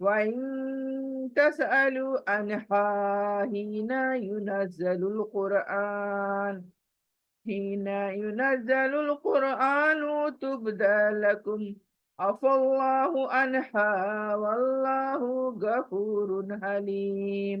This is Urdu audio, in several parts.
وَإِن تَسْأَلُوا عَنْهَا حِينَ يُنَزَّلُ الْقُرْآنُ تُبْدَ لَكُمْ عَفَا اللَّهُ عَنْهَا وَاللَّهُ غَفُورٌ حَلِيمٌ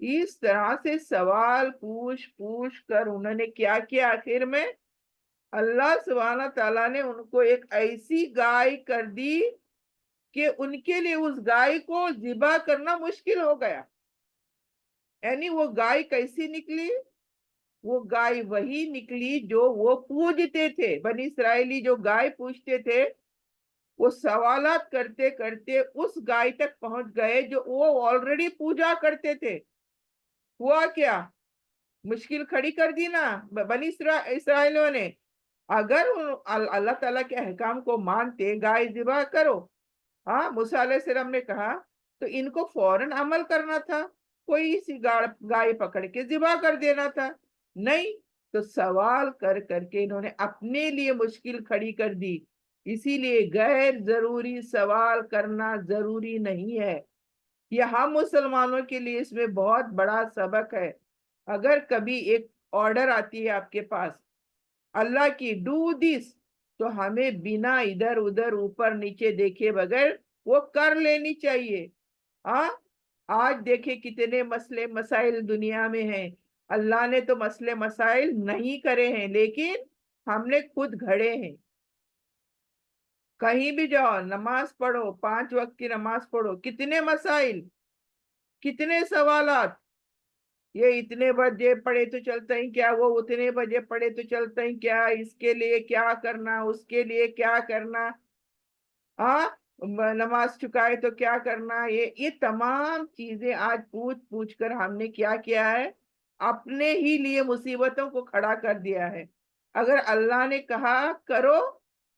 اس طرح سے سوال پوچھ پوچھ کر انہوں نے کیا کیا، آخر میں اللہ سبحانہ تعالیٰ نے ان کو ایک ایسی گائے کر دی کہ ان کے لیے اس گائے کو ذبح کرنا مشکل ہو گیا۔ یعنی وہ گائے کیسی نکلی؟ وہ گائے وہی نکلی جو وہ پوجتے تھے، بنی اسرائیلی جو گائے پوجتے تھے، وہ سوالات کرتے کرتے اس گائے تک پہنچ گئے جو وہ آلریڈی پوجا کرتے تھے۔ ہوا کیا؟ مشکل کھڑی کر دی نا بنی اسرائیلیوں نے۔ اگر اللہ تعالیٰ کے احکام کو مانتے، گائے ذبح کرو، ہاں موسیٰ علیہ السلام نے کہا، تو ان کو فوراً عمل کرنا تھا، کوئی سی گائے پکڑ کے ذبح کر دینا تھا، نہیں تو سوال کر کر کے انہوں نے اپنے لیے مشکل کھڑی کر دی۔ اسی لیے غیر ضروری سوال کرنا ضروری نہیں ہے۔ یہ ہم مسلمانوں کے لیے اس میں بہت بڑا سبق ہے۔ اگر کبھی ایک آرڈر آتی ہے آپ کے پاس اللہ کی، ڈو دس، تو ہمیں بنا ادھر ادھر اوپر نیچے دیکھے بغیر وہ کر لینی چاہیے۔ آج دیکھیں کتنے مسئلے مسائل دنیا میں ہیں، اللہ نے تو مسئلے مسائل نہیں کرے ہیں، لیکن ہم نے خود گھڑے ہیں۔ کہیں بھی جاؤ، نماز پڑھو، 5 وقت کی نماز پڑھو، کتنے مسائل، کتنے سوالات، یہ اتنے بجے پڑھے تو چلتا ہی کیا، وہ اتنے بجے پڑھے تو چلتا ہی کیا، اس کے لیے کیا کرنا، اس کے لیے کیا کرنا، نماز چکائے تو کیا کرنا، یہ تمام چیزیں آج پوچھ پوچھ کر ہم نے کیا کیا ہے، اپنے ہی لیے مصیبتوں کو کھڑا کر دیا ہے۔ اگر اللہ نے کہا کرو،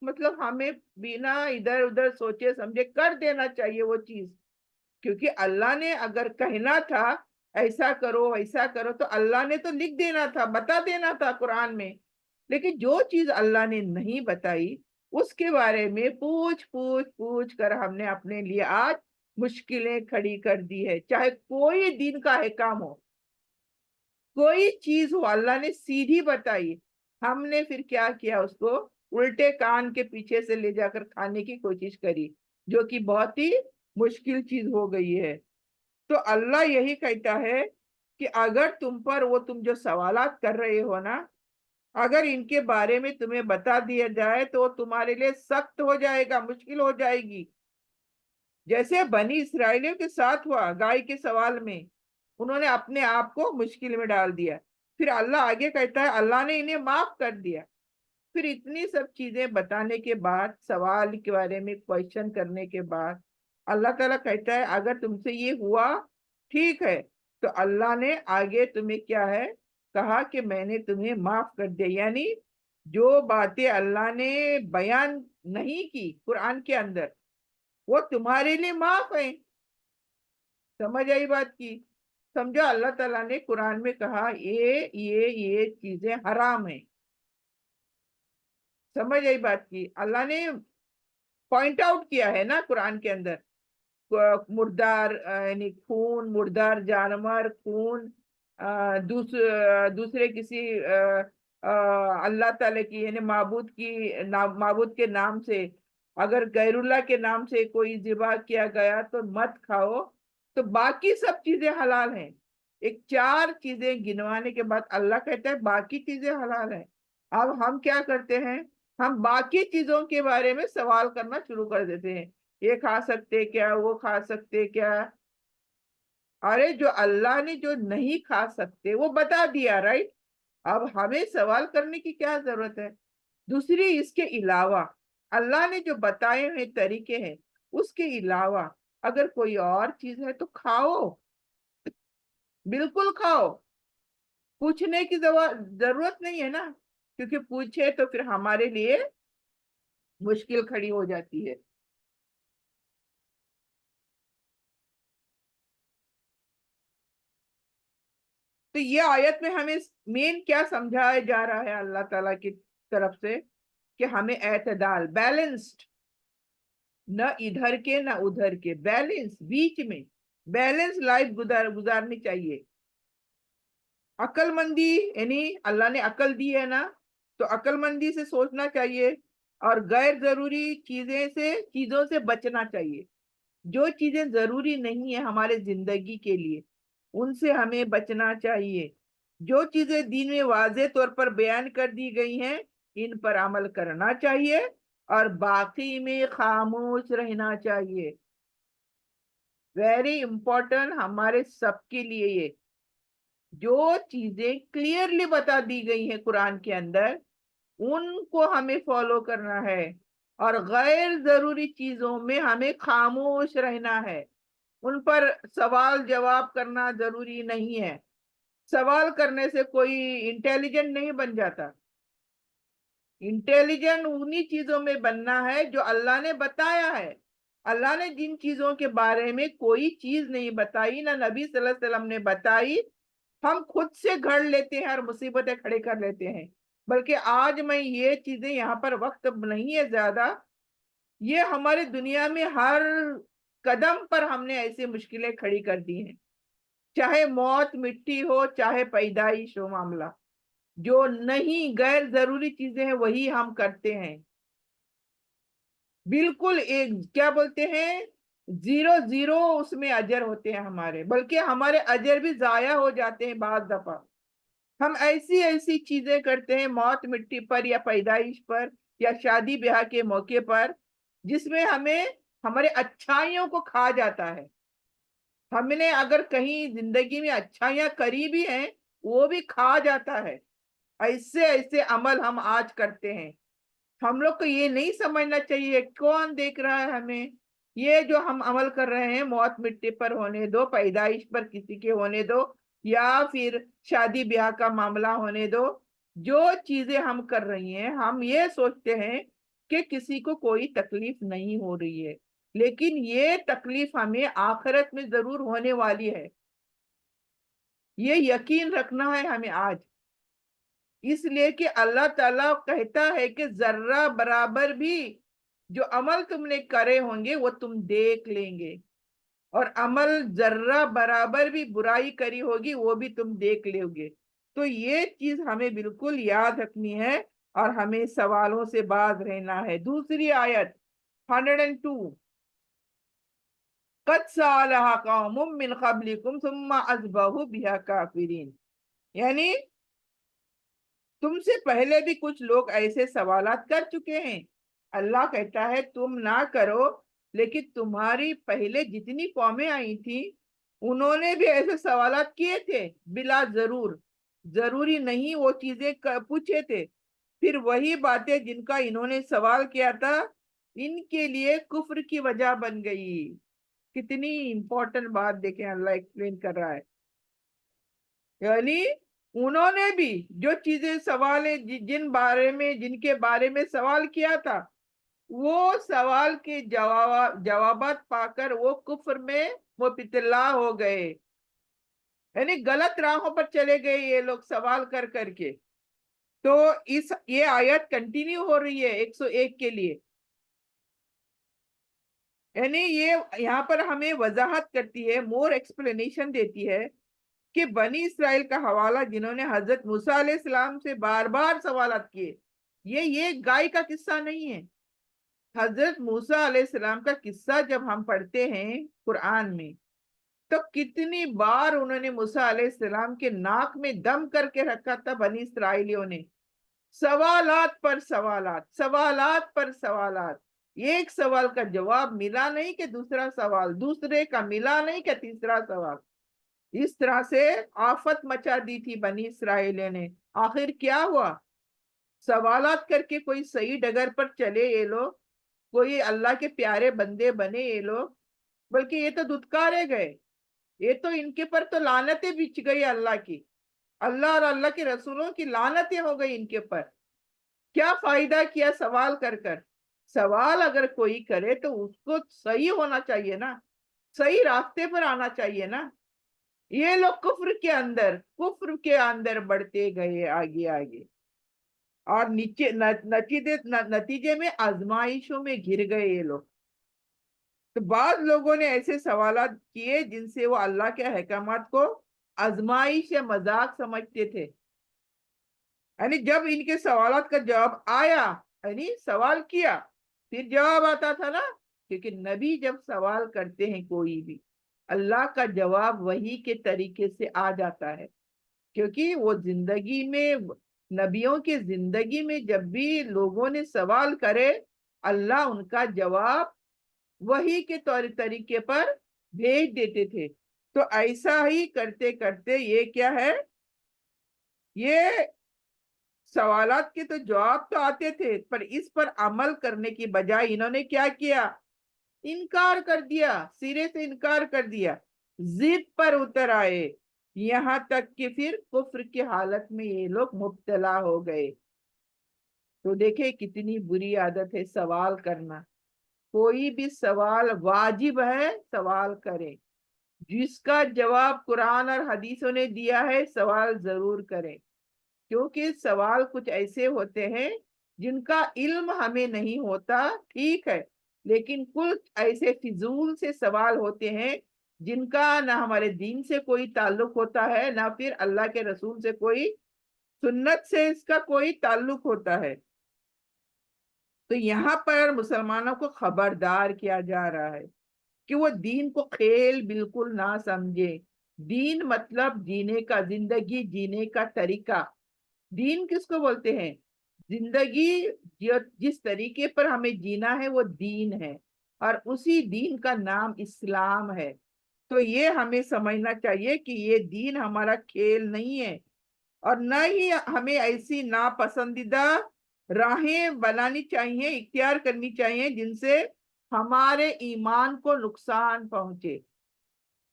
مطلب ہمیں بنا ادھر ادھر سوچے سمجھے کر دینا چاہیے وہ چیز، کیونکہ اللہ نے اگر کہنا تھا ایسا کرو ایسا کرو تو اللہ نے تو لکھ دینا تھا، بتا دینا تھا قرآن میں۔ لیکن جو چیز اللہ نے نہیں بتائی اس کے بارے میں پوچھ پوچھ پوچھ کر ہم نے اپنے لیے آج مشکلیں کھڑی کر دی ہے۔ چاہے کوئی دین کا احکام ہو، کوئی چیز ہو، اللہ نے سیدھی بتائی، ہم نے پھر کیا کیا، اس کو الٹے کان کے پیچھے سے لے جا کر کھانے کی کوشش کری، جو کہ بہت ہی مشکل چیز ہو گئی ہے۔ تو اللہ یہی کہتا ہے کہ اگر تم پر وہ تم جو سوالات کر رہے ہو نا، اگر ان کے بارے میں تمہیں بتا دیا جائے تو تمہارے لیے سخت ہو جائے گا، مشکل ہو جائے گی، جیسے بنی اسرائیلیوں کے ساتھ ہوا گائے کے سوال میں، انہوں نے اپنے آپ کو مشکل میں ڈال دیا۔ پھر اللہ آگے کہتا ہے اللہ نے انہیں معاف کر دیا۔ پھر اتنی سب چیزیں بتانے کے بعد، سوال کے بارے میں کوشچن کرنے کے بعد، اللہ تعالیٰ کہتا ہے اگر تم سے یہ ہوا ٹھیک ہے، تو اللہ نے آگے تمہیں کیا ہے کہا کہ میں نے تمہیں معاف کر دیا، یعنی جو باتیں اللہ نے بیان نہیں کی قرآن کے اندر وہ تمہارے لیے معاف ہیں۔ سمجھ آئی بات کی؟ سمجھو اللہ تعالیٰ نے قرآن میں کہا یہ چیزیں حرام ہیں، سمجھ آئی بات کی؟ اللہ نے پوائنٹ آؤٹ کیا ہے نا قرآن کے اندر، مردار یعنی خون، مردار جانور خون، دوسرے کسی اللہ تعالیٰ کی یعنی معبود کے نام سے، اگر غیر اللہ کے نام سے کوئی ذبح کیا گیا تو مت کھاؤ، تو باقی سب چیزیں حلال ہیں۔ ایک 4 چیزیں گنوانے کے بعد اللہ کہتا ہے باقی چیزیں حلال ہیں۔ اب ہم کیا کرتے ہیں، ہم باقی چیزوں کے بارے میں سوال کرنا شروع کر دیتے ہیں، یہ کھا سکتے کیا، وہ کھا سکتے کیا؟ ارے جو اللہ نے جو نہیں کھا سکتے وہ بتا دیا، رائٹ؟ اب ہمیں سوال کرنے کی کیا ضرورت ہے؟ دوسری اس کے علاوہ اللہ نے جو بتائے ہوئے طریقے ہیں اس کے علاوہ اگر کوئی اور چیز ہے تو کھاؤ، بالکل کھاؤ، پوچھنے کی ضرورت نہیں ہے نا، کیونکہ پوچھے تو پھر ہمارے لیے مشکل کھڑی ہو جاتی ہے۔ تو یہ آیت میں ہمیں مین کیا سمجھایا جا رہا ہے اللہ تعالیٰ کی طرف سے، کہ ہمیں اعتدال، بیلنسڈ، نہ ادھر کے نہ ادھر کے، بیلنس، بیچ میں بیلنس لائف گزارنی چاہیے۔ عقل مندی یعنی اللہ نے عقل دی ہے نا، تو عقل مندی سے سوچنا چاہیے، اور غیر ضروری چیزوں سے بچنا چاہیے۔ جو چیزیں ضروری نہیں ہے ہمارے زندگی کے لیے، ان سے ہمیں بچنا چاہیے. جو چیزیں دین میں واضح طور پر بیان کر دی گئی ہیں ان پر عمل کرنا چاہیے اور باقی میں خاموش رہنا چاہیے. ویری امپورٹنٹ ہمارے سب کے لیے یہ جو چیزیں کلیئرلی بتا دی گئی ہیں قرآن کے اندر ان کو ہمیں فالو کرنا ہے اور غیر ضروری چیزوں میں ہمیں خاموش رہنا ہے. ان پر سوال جواب کرنا ضروری نہیں ہے. سوال کرنے سے کوئی انٹیلیجنٹ نہیں بن جاتا. انٹیلیجنٹ انہی چیزوں میں بننا ہے جو اللہ نے بتایا ہے. اللہ نے جن چیزوں کے بارے میں کوئی چیز نہیں بتائی نہ نبی صلی اللہ علیہ وسلم نے بتائی ہم خود سے گھڑ لیتے ہیں اور مصیبتیں کھڑے کر لیتے ہیں. بلکہ آج میں یہ چیزیں یہاں پر وقت نہیں ہے زیادہ. یہ ہماری دنیا میں ہر قدم پر ہم نے ایسی مشکلیں کھڑی کر دی ہیں. چاہے موت مٹی ہو چاہے پیدائش ہو معاملہ جو نہیں غیر ضروری چیزیں ہیں وہی ہم کرتے ہیں. بالکل ایک کیا بولتے ہیں زیرو زیرو اس میں اجر ہوتے ہیں ہمارے بلکہ ہمارے اجر بھی ضائع ہو جاتے ہیں. بعض دفعہ ہم ایسی چیزیں کرتے ہیں موت مٹی پر یا پیدائش پر یا شادی بیاہ کے موقع پر جس میں ہمیں ہمارے اچھائیوں کو کھا جاتا ہے. ہم نے اگر کہیں زندگی میں اچھائیاں کری بھی ہیں وہ بھی کھا جاتا ہے. ایسے عمل ہم آج کرتے ہیں. ہم لوگ کو یہ نہیں سمجھنا چاہیے کون دیکھ رہا ہے ہمیں. یہ جو ہم عمل کر رہے ہیں موت مٹی پر ہونے دو پیدائش پر کسی کے ہونے دو یا پھر شادی بیاہ کا معاملہ ہونے دو جو چیزیں ہم کر رہی ہیں ہم یہ سوچتے ہیں کہ کسی کو کوئی تکلیف نہیں ہو رہی ہے لیکن یہ تکلیف ہمیں آخرت میں ضرور ہونے والی ہے. یہ یقین رکھنا ہے ہمیں آج. اس لیے کہ اللہ تعالیٰ کہتا ہے کہ ذرہ برابر بھی جو عمل تم نے کرے ہوں گے وہ تم دیکھ لیں گے اور عمل ذرہ برابر بھی برائی کری ہوگی وہ بھی تم دیکھ لو گے. تو یہ چیز ہمیں بالکل یاد رکھنی ہے اور ہمیں سوالوں سے باز رہنا ہے. دوسری آیت 102 قد سالها قوم من قبلكم ثم اصبحوا بها كافرين یعنی تم سے پہلے بھی کچھ لوگ ایسے سوالات کر چکے ہیں. اللہ کہتا ہے تم نہ کرو لیکن تمہاری پہلے جتنی قومیں آئی تھی انہوں نے بھی ایسے سوالات کیے تھے بلا ضروری نہیں وہ چیزیں پوچھے تھے. پھر وہی باتیں جن کا انہوں نے سوال کیا تھا ان کے لیے کفر کی وجہ بن گئی. کتنی امپورٹنٹ بات دیکھیں اللہ ایکسپلین کر رہا ہے. یعنی انہوں نے بھی جو چیزیں سوال جن کے بارے میں سوال کیا تھا وہ سوال کے جوابات پا کر وہ کفر میں مبتلا ہو گئے. یعنی غلط راہوں پر چلے گئے یہ لوگ سوال کر کر کے. تو یہ آیت کنٹینیو ہو رہی ہے 101 کے لیے. یعنی یہ یہاں پر ہمیں وضاحت کرتی ہے مور ایکسپلینیشن دیتی ہے کہ بنی اسرائیل کا حوالہ جنہوں نے حضرت موسیٰ علیہ السلام سے بار بار سوالات کیے یہ گائے کا قصہ نہیں ہے. حضرت موسیٰ علیہ السلام کا قصہ جب ہم پڑھتے ہیں قرآن میں تو کتنی بار انہوں نے موسیٰ علیہ السلام کے ناک میں دم کر کے رکھا تھا بنی اسرائیلیوں نے. سوالات پر سوالات پر سوالات. ایک سوال کا جواب ملا نہیں کہ دوسرا سوال دوسرے کا ملا نہیں کہ تیسرا سوال. اس طرح سے آفت مچا دی تھی بنی اسرائیل نے. آخر کیا ہوا سوالات کر کے کوئی صحیح ڈگر پر چلے یہ لوگ کوئی اللہ کے پیارے بندے بنے یہ لوگ بلکہ یہ تو دھتکارے گئے. یہ تو ان کے پر تو لعنتیں بچ گئی اللہ کی. اللہ اور اللہ کے رسولوں کی لعنتیں ہو گئی ان کے پر. کیا فائدہ کیا سوال کر کر. سوال اگر کوئی کرے تو اس کو صحیح ہونا چاہیے نا صحیح راستے پر آنا چاہیے نا. یہ لوگ کفر کے اندر بڑھتے گئے آگے اور نتیجے میں آزمائشوں میں گر گئے یہ لوگ. تو بعض لوگوں نے ایسے سوالات کیے جن سے وہ اللہ کے احکامات کو آزمائش یا مذاق سمجھتے تھے. یعنی جب ان کے سوالات کا جواب آیا یعنی سوال کیا پھر جواب آتا تھا نا کیونکہ نبی جب سوال کرتے ہیں کوئی بھی اللہ کا جواب وہی کے طریقے سے آ جاتا ہے، کیونکہ وہ زندگی میں، نبیوں کی زندگی میں جب بھی لوگوں نے سوال کرے، اللہ ان کا جواب وہی کے طریقے پر بھیج دیتے تھے۔ تو ایسا ہی کرتے کرتے یہ کیا ہے، یہ سوالات کے تو جواب تو آتے تھے، پر اس پر عمل کرنے کی بجائے انہوں نے کیا کیا، انکار کر دیا، سرے سے انکار کر دیا، ضد پر اتر آئے، یہاں تک کہ پھر کفر کی حالت میں یہ لوگ مبتلا ہو گئے۔ تو دیکھیں کتنی بری عادت ہے سوال کرنا۔ کوئی بھی سوال واجب ہے، سوال کریں، جس کا جواب قرآن اور حدیثوں نے دیا ہے سوال ضرور کریں، کیونکہ سوال کچھ ایسے ہوتے ہیں جن کا علم ہمیں نہیں ہوتا، ٹھیک ہے، لیکن کچھ ایسے فضول سے سوال ہوتے ہیں جن کا نہ ہمارے دین سے کوئی تعلق ہوتا ہے، نہ پھر اللہ کے رسول سے کوئی، سنت سے اس کا کوئی تعلق ہوتا ہے۔ تو یہاں پر مسلمانوں کو خبردار کیا جا رہا ہے کہ وہ دین کو کھیل بالکل نہ سمجھے۔ دین مطلب جینے کا، زندگی جینے کا طریقہ۔ دین کس کو بولتے ہیں؟ زندگی جس طریقے پر ہمیں جینا ہے وہ دین ہے، اور اسی دین کا نام اسلام ہے۔ تو یہ ہمیں سمجھنا چاہیے کہ یہ دین ہمارا کھیل نہیں ہے، اور نہ ہی ہمیں ایسی ناپسندیدہ راہیں بنانی چاہیے، اختیار کرنی چاہیے جن سے ہمارے ایمان کو نقصان پہنچے۔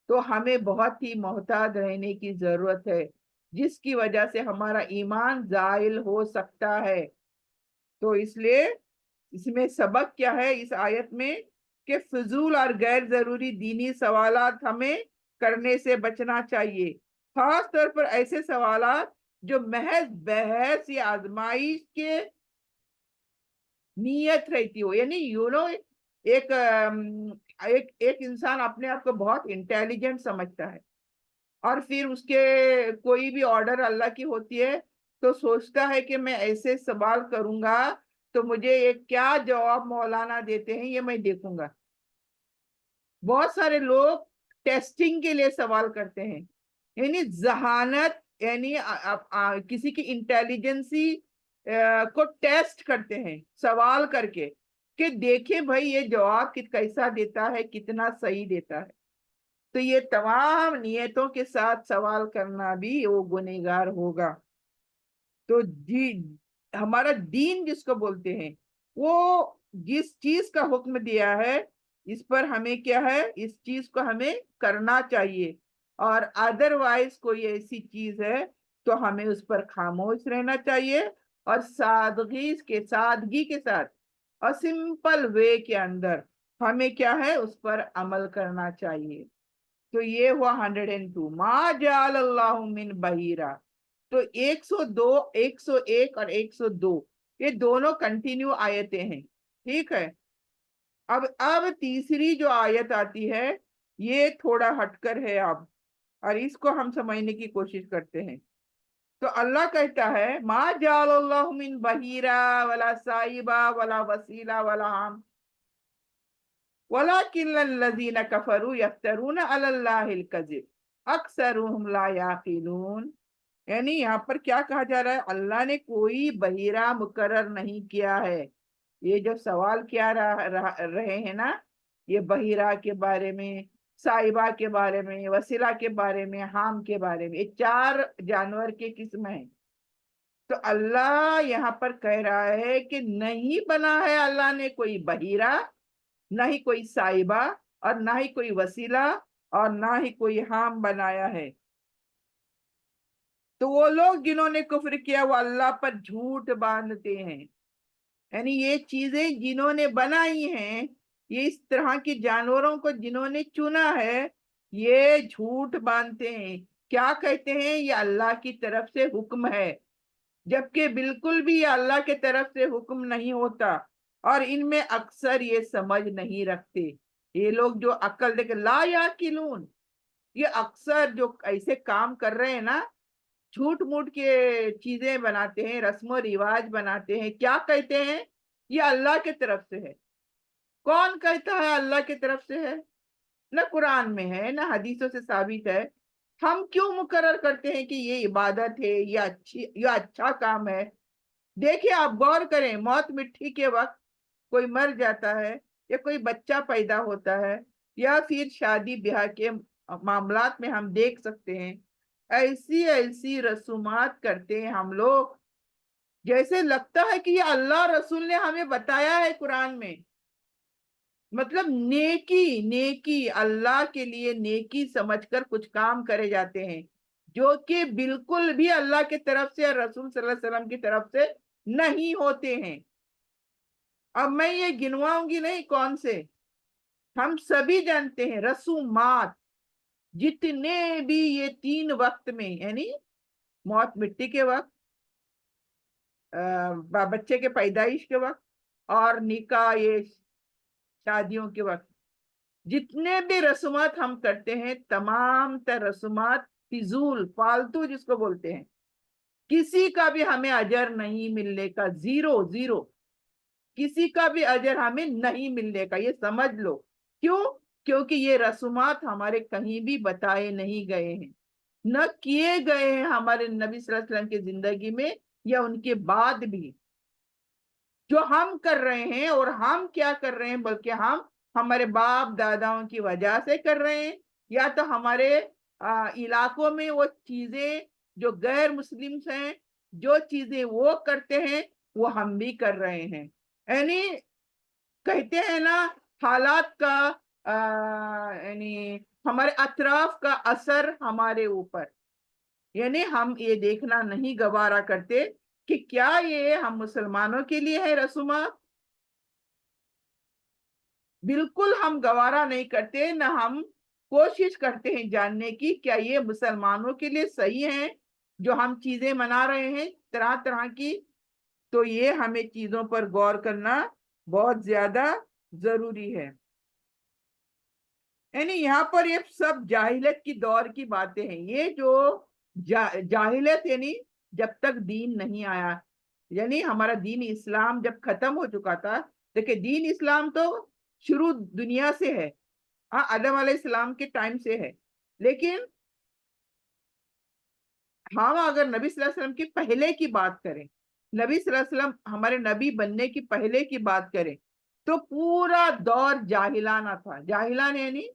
تو ہمیں بہت ہی محتاط رہنے کی ضرورت ہے، جس کی وجہ سے ہمارا ایمان زائل ہو سکتا ہے۔ تو اس لیے اس میں سبق کیا ہے اس آیت میں، کہ فضول اور غیر ضروری دینی سوالات ہمیں کرنے سے بچنا چاہیے، خاص طور پر ایسے سوالات جو محض بحث یا آزمائش کے نیت رہتی ہو۔ یعنی ایک ایک انسان اپنے آپ کو بہت انٹیلیجنٹ سمجھتا ہے، اور پھر اس کے کوئی بھی آرڈر اللہ کی ہوتی ہے تو سوچتا ہے کہ میں ایسے سوال کروں گا تو مجھے ایک کیا جواب مولانا دیتے ہیں یہ میں دیکھوں گا۔ بہت سارے لوگ ٹیسٹنگ کے لیے سوال کرتے ہیں، یعنی ذہانت، یعنی کسی کی انٹیلیجنسی کو ٹیسٹ کرتے ہیں سوال کر کے، کہ دیکھیں بھائی یہ جواب کیسا دیتا ہے، کتنا صحیح دیتا ہے۔ تو یہ تمام نیتوں کے ساتھ سوال کرنا بھی وہ گنہگار ہوگا۔ تو ہمارا دین جس کو بولتے ہیں، وہ جس چیز کا حکم دیا ہے اس پر ہمیں کیا ہے، اس چیز کو ہمیں کرنا چاہیے، اور ادروائز کوئی ایسی چیز ہے تو ہمیں اس پر خاموش رہنا چاہیے، اور سادگی کے ساتھ اور سمپل وے کے اندر ہمیں کیا ہے، اس پر عمل کرنا چاہیے۔ تو یہ ہوا 102، ما جعل اللہ من بحیرہ۔ تو 102، 101 اور 102 یہ دونوں کنٹینیو آیتیں ہیں، ٹھیک ہے۔ اب تیسری جو آیت آتی ہے یہ تھوڑا ہٹ کر ہے اب، اور اس کو ہم سمجھنے کی کوشش کرتے ہیں۔ تو اللہ کہتا ہے ما جعل اللہ من بحیرہ ولا سائبہ ولا وسیلہ ولا حام وَلَكِنَّ الَّذِينَ كَفَرُوا يَفْتَرُونَ عَلَى اللَّهِ الْكَذِبَ أَكْثَرُهُمْ لَا يَعْقِلُونَ۔ یعنی یہاں پر کیا کہا جا رہا ہے، اللہ نے کوئی بحیرہ مقرر نہیں کیا ہے۔ یہ جو سوال کیا رہے ہیں نا، یہ بحیرہ کے بارے میں، سائبہ کے بارے میں، وسیلہ کے بارے میں، حام کے بارے میں، یہ 4 جانور کے قسم ہیں۔ تو اللہ یہاں پر کہہ رہا ہے کہ نہیں بنا ہے اللہ نے کوئی بحیرہ، نہ ہی کوئی سائبہ، اور نہ ہی کوئی وسیلہ، اور نہ ہی کوئی حام بنایا ہے۔ تو وہ لوگ جنہوں نے کفر کیا وہ اللہ پر جھوٹ باندھتے ہیں، یعنی یہ چیزیں جنہوں نے بنائی ہیں، یہ اس طرح کی جانوروں کو جنہوں نے چنا ہے، یہ جھوٹ باندھتے ہیں۔ کیا کہتے ہیں؟ یہ اللہ کی طرف سے حکم ہے، جبکہ بالکل بھی یہ اللہ کے طرف سے حکم نہیں ہوتا، اور ان میں اکثر یہ سمجھ نہیں رکھتے۔ یہ لوگ جو عقل دے کے لا یاقلون، یہ اکثر جو ایسے کام کر رہے ہیں نا، جھوٹ موٹ کے چیزیں بناتے ہیں، رسم و رواج بناتے ہیں، کیا کہتے ہیں یہ اللہ کے طرف سے ہے۔ کون کہتا ہے اللہ کی طرف سے ہے؟ نہ قرآن میں ہے نہ حدیثوں سے ثابت ہے. ہم کیوں مقرر کرتے ہیں کہ یہ عبادت ہے، یہ اچھا کام ہے؟ دیکھیں آپ غور کریں، موت مٹی کے وقت کوئی مر جاتا ہے یا کوئی بچہ پیدا ہوتا ہے یا پھر شادی بیاہ کے معاملات میں ہم دیکھ سکتے ہیں ایسی ایسی رسومات کرتے ہیں ہم لوگ، جیسے لگتا ہے کہ یہ اللہ رسول نے ہمیں بتایا ہے قرآن میں. مطلب نیکی نیکی اللہ کے لیے نیکی سمجھ کر کچھ کام کرے جاتے ہیں جو کہ بالکل بھی اللہ کی طرف سے اور رسول صلی اللہ علیہ وسلم کی طرف سے نہیں ہوتے ہیں. اب میں یہ گنواؤں گی نہیں کون سے، ہم سبھی جانتے ہیں رسومات جتنے بھی یہ 3 وقت میں، یعنی موت مٹی کے وقت، بچے کے پیدائش کے وقت اور نکاح یہ شادیوں کے وقت، جتنے بھی رسومات ہم کرتے ہیں تمام تر رسومات فضول فالتو جس کو بولتے ہیں، کسی کا بھی ہمیں اجر نہیں ملنے کا، زیرو زیرو، کسی کا بھی اجر ہمیں نہیں ملنے کا، یہ سمجھ لو. کیوں؟ کیونکہ یہ رسومات ہمارے کہیں بھی بتائے نہیں گئے ہیں، نہ کیے گئے ہیں ہمارے نبی صلی اللہ علیہ وسلم کی زندگی میں یا ان کے بعد بھی. جو ہم کر رہے ہیں، اور ہم کیا کر رہے ہیں، بلکہ ہم ہمارے باپ داداؤں کی وجہ سے کر رہے ہیں، یا تو ہمارے علاقوں میں وہ چیزیں جو غیر مسلم ہیں جو چیزیں وہ کرتے ہیں وہ ہم بھی کر رہے ہیں. یعنی کہتے ہیں نا حالات کا یعنی ہمارے اطراف کا اثر ہمارے اوپر، یعنی ہم یہ دیکھنا نہیں گوارا کرتے کہ کیا یہ ہم مسلمانوں کے لیے ہے رسومات. بالکل ہم گوارا نہیں کرتے، نہ ہم کوشش کرتے ہیں جاننے کی کیا یہ مسلمانوں کے لیے صحیح ہیں جو ہم چیزیں منا رہے ہیں طرح طرح کی. تو یہ ہمیں چیزوں پر غور کرنا بہت زیادہ ضروری ہے. یعنی یہاں پر یہ سب جاہلیت کی دور کی باتیں ہیں. یہ جو جاہلیت یعنی جب تک دین نہیں آیا، یعنی ہمارا دین اسلام جب ختم ہو چکا تھا. دیکھیں دین اسلام تو شروع دنیا سے ہے، آدم علیہ السلام کے ٹائم سے ہے، لیکن ہم اگر نبی صلی اللہ علیہ وسلم کی پہلے کی بات کریں، نبی صلی اللہ علیہ وسلم ہمارے نبی بننے کی پہلے کی بات کریں تو پورا دور جاہلانہ تھا. جاہلانہ یعنی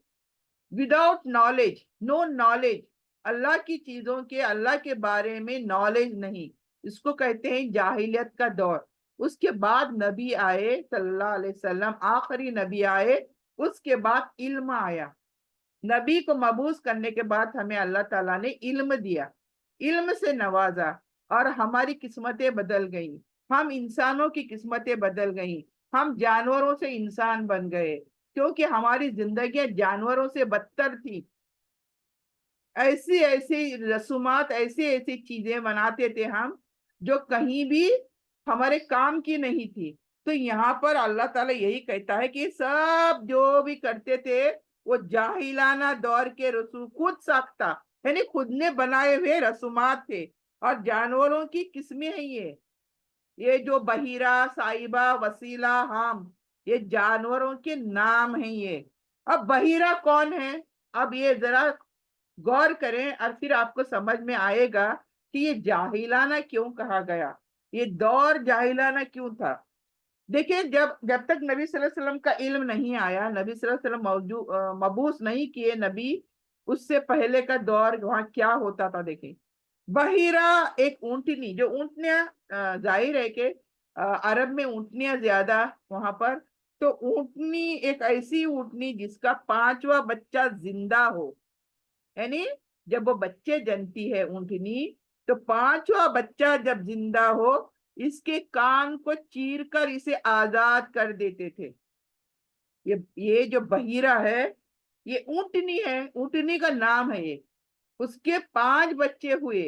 وداؤٹ نالج، نو نالج، اللہ کی چیزوں کے، اللہ کے بارے میں نالج نہیں، اس کو کہتے ہیں جاہلیت کا دور. اس کے بعد نبی آئے صلی اللہ علیہ وسلم، آخری نبی آئے، اس کے بعد علم آیا. نبی کو مبعوث کرنے کے بعد ہمیں اللہ تعالیٰ نے علم دیا، علم سے نوازا، اور ہماری قسمتیں بدل گئیں، ہم انسانوں کی قسمتیں بدل گئیں، ہم جانوروں سے انسان بن گئے کیونکہ ہماری زندگیاں جانوروں سے بدتر تھی. ایسی ایسی رسومات، ایسی ایسی چیزیں بناتے تھے ہم جو کہیں بھی ہمارے کام کی نہیں تھی. تو یہاں پر اللہ تعالیٰ یہی کہتا ہے کہ سب جو بھی کرتے تھے وہ جاہلانہ دور کے رسوم، خود ساختہ یعنی خود نے بنائے ہوئے رسومات تھے. اور جانوروں کی قسمیں ہیں یہ جو بحیرہ، صائبہ، وسیلہ، ہم، یہ جانوروں کے نام ہیں. یہ اب بحیرہ کون ہے، اب یہ ذرا غور کریں اور پھر آپ کو سمجھ میں آئے گا کہ یہ جاہلانہ کیوں کہا گیا، یہ دور جاہلانہ کیوں تھا. دیکھیں جب تک نبی صلی اللہ علیہ وسلم کا علم نہیں آیا، نبی صلی اللہ علیہ وسلم مبعوث نہیں کیے نبی، اس سے پہلے کا دور وہاں کیا ہوتا تھا. دیکھیں بحیرہ ایک اونٹنی، جو اونٹنیاں ظاہر ہے کہ عرب میں اونٹنیاں زیادہ وہاں پر، تو اونٹنی ایک ایسی اونٹنی جس کا 5واں بچہ زندہ ہو، یعنی جب وہ بچے جنتی ہے اونٹنی تو 5واں بچہ جب زندہ ہو اس کے کان کو چیر کر اسے آزاد کر دیتے تھے. یہ جو بحیرہ ہے یہ اونٹنی ہے، اونٹنی کا نام ہے یہ. اس کے 5 بچے ہوئے،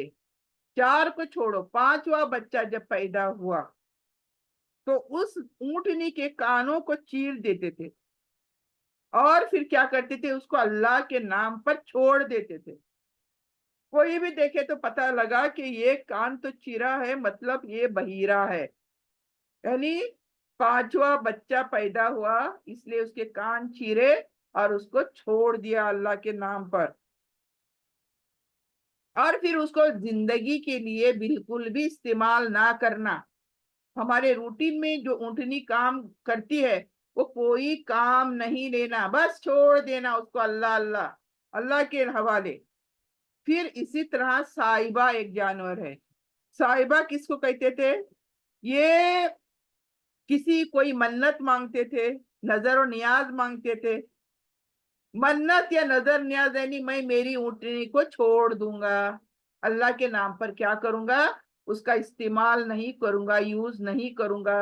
4 کو چھوڑو، 5واں بچہ جب پیدا ہوا تو اس اونٹنی کے کانوں کو چیر دیتے تھے اور پھر کیا کرتے تھے، اس کو اللہ کے نام پر چھوڑ دیتے تھے. کوئی بھی دیکھے تو پتہ لگا کہ یہ کان تو چیرا ہے، مطلب یہ بحیرہ ہے. یعنی 5واں بچہ پیدا ہوا اس لیے اس کے کان چیرے اور اس کو چھوڑ دیا اللہ کے نام پر، اور پھر اس کو زندگی کے لیے بالکل بھی استعمال نہ کرنا۔ ہمارے روٹین میں جو اونٹنی کام کرتی ہے وہ کوئی کام نہیں لینا، بس چھوڑ دینا اس کو اللہ اللہ اللہ کے حوالے۔ پھر اسی طرح صائبہ ایک جانور ہے۔ صائبہ کس کو کہتے تھے؟ یہ کسی کوئی منت مانگتے تھے، نظر و نیاز مانگتے تھے۔ منت یا نظر نیاز یعنی میں میری اونٹنی کو چھوڑ دوں گا، اللہ کے نام پر کیا کروں گا؟ اس کا استعمال نہیں کروں گا، یوز نہیں کروں گا،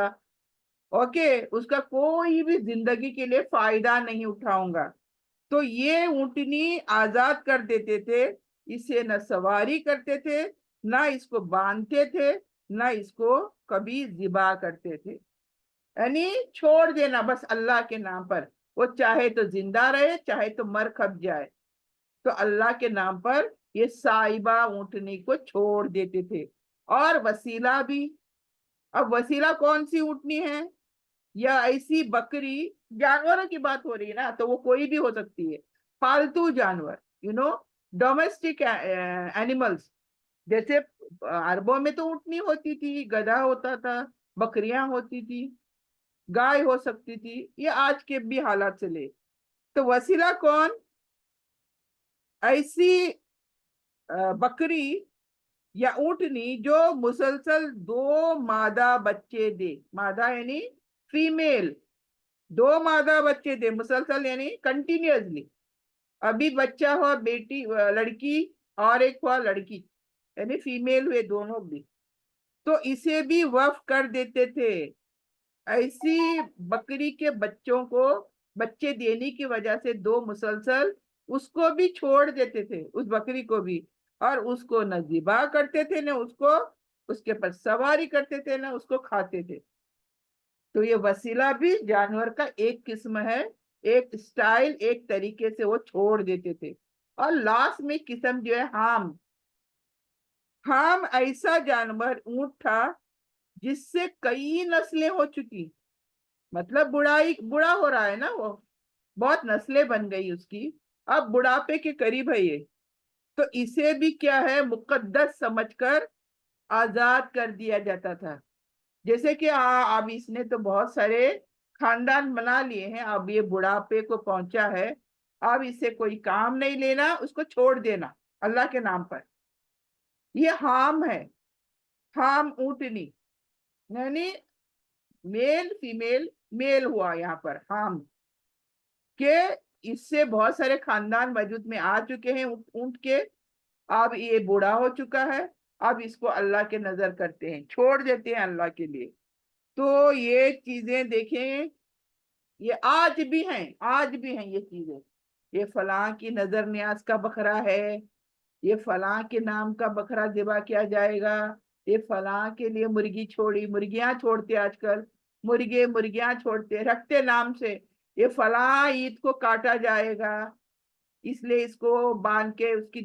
اوکے، اس کا کوئی بھی زندگی کے لیے فائدہ نہیں اٹھاؤں گا۔ تو یہ اونٹنی آزاد کر دیتے تھے، اسے نہ سواری کرتے تھے، نہ اس کو باندھتے تھے، نہ اس کو کبھی ذبح کرتے تھے، یعنی چھوڑ دینا بس اللہ کے نام پر، وہ چاہے تو زندہ رہے چاہے تو مر کھپ جائے، تو اللہ کے نام پر یہ صائبہ اونٹنی کو چھوڑ دیتے تھے۔ اور وسیلہ بھی، اب وسیلہ کون سی اونٹنی ہے؟ یا ایسی بکری، جانوروں کی بات ہو رہی ہے نا، تو وہ کوئی بھی ہو سکتی ہے، پالتو جانور، ڈومیسٹک اینیملس، جیسے عربوں میں تو اونٹنی ہوتی تھی، گدھا ہوتا تھا، بکریاں ہوتی تھی، گائے ہو سکتی تھی، یہ آج کے بھی حالات سے لے۔ تو وسیلہ کون؟ ایسی بکری یا اونٹنی جو مسلسل 2 مادہ بچے دے، مادہ یعنی فیمیل، 2 مادہ بچے دے مسلسل، یعنی کنٹینیوسلی، ابھی بچہ ہوا بیٹی لڑکی اور ایک ہوا لڑکی، یعنی فیمیل ہوئے دونوں بھی، تو اسے بھی وقف کر دیتے تھے۔ ایسی بکری کے بچوں کو بچے دینے کی وجہ سے 2 مسلسل، اس کو بھی چھوڑ دیتے تھے، اس بکری کو بھی، اور اس کو نہ ذبح کرتے تھے، نہ اس کو اس کے پر سواری کرتے تھے، نہ اس کو کھاتے تھے۔ تو یہ وسیلہ بھی جانور کا ایک قسم ہے، ایک سٹائل، ایک طریقے سے وہ چھوڑ دیتے تھے۔ اور لاسٹ میں قسم جو ہے حام، حام ایسا جانور اونٹ تھا جس سے کئی نسلیں ہو چکی، مطلب بڑا ہو رہا ہے نا، وہ بہت نسلیں بن گئی اس کی، اب بڑھاپے کے قریب ہے یہ، تو اسے بھی کیا ہے، مقدس سمجھ کر آزاد کر دیا جاتا تھا۔ جیسے کہ اب اس نے تو بہت سارے خاندان بنا لیے ہیں، اب یہ بڑھاپے کو پہنچا ہے، اب اسے کوئی کام نہیں لینا، اس کو چھوڑ دینا اللہ کے نام پر۔ یہ حام ہے، حام اونٹنی، یعنی میل فیمیل، میل ہوا یہاں پر حام، کہ اس سے بہت سارے خاندان وجود میں آ چکے ہیں اونٹ کے، اب یہ بوڑھا ہو چکا ہے، اب اس کو اللہ کے نظر کرتے ہیں، چھوڑ دیتے ہیں اللہ کے لیے۔ تو یہ چیزیں دیکھیں، یہ آج بھی ہیں، آج بھی ہیں یہ چیزیں، یہ فلاں کی نظر نیاز کا بکرا ہے، یہ فلاں کے نام کا بکرا ذبح کیا جائے گا، یہ فلاں کے لیے مرغی چھوڑی، مرغیاں چھوڑتے آج کل، مرغیاں چھوڑتے رکھتے نام سے، یہ فلاں عید کو کاٹا جائے گا، اس لیے اس کو باندھ کے اس کی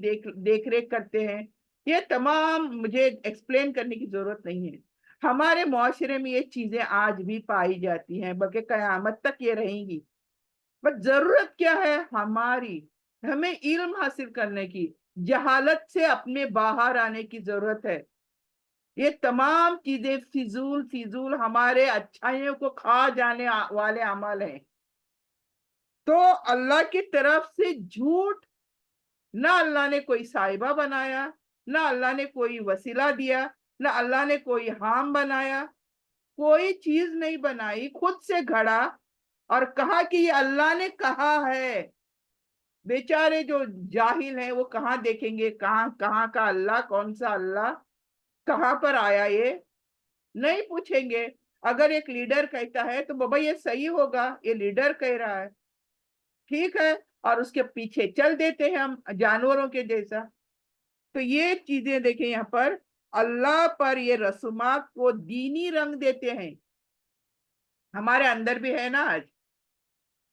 دیکھ ریکھ کرتے ہیں۔ یہ تمام مجھے ایکسپلین کرنے کی ضرورت نہیں ہے، ہمارے معاشرے میں یہ چیزیں آج بھی پائی جاتی ہیں، بلکہ قیامت تک یہ رہیں گی۔ بس ضرورت کیا ہے ہماری؟ ہمیں علم حاصل کرنے کی، جہالت سے اپنے باہر آنے کی ضرورت ہے۔ یہ تمام چیزیں فضول ہمارے اچھائیوں کو کھا جانے والے عمل ہیں۔ تو اللہ کی طرف سے جھوٹ، نہ اللہ نے کوئی صائبہ بنایا، نہ اللہ نے کوئی وسیلہ دیا، نہ اللہ نے کوئی حام بنایا، کوئی چیز نہیں بنائی، خود سے گھڑا اور کہا کہ یہ اللہ نے کہا ہے۔ بیچارے جو جاہل ہیں وہ کہاں دیکھیں گے، کہاں کا اللہ، کون سا اللہ، کہاں پر آیا، یہ نہیں پوچھیں گے۔ اگر ایک لیڈر کہتا ہے تو بابا یہ صحیح ہوگا، یہ لیڈر کہہ رہا ہے، ٹھیک ہے، اور اس کے پیچھے چل دیتے ہیں ہم جانوروں کے جیسا۔ تو یہ چیزیں دیکھیں، یہاں پر اللہ پر یہ رسومات کو دینی رنگ دیتے ہیں، ہمارے اندر بھی ہے نا۔ آج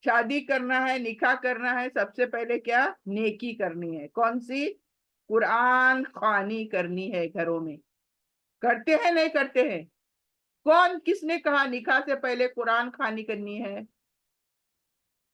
شادی کرنا ہے، نکاح کرنا ہے، سب سے پہلے کیا؟ نیکی کرنی ہے، کون سی؟ قرآن خوانی کرنی ہے، گھروں میں کرتے ہیں نہیں کرتے ہیں؟ کس نے کہا نکاح سے پہلے قرآن خوانی کرنی ہے؟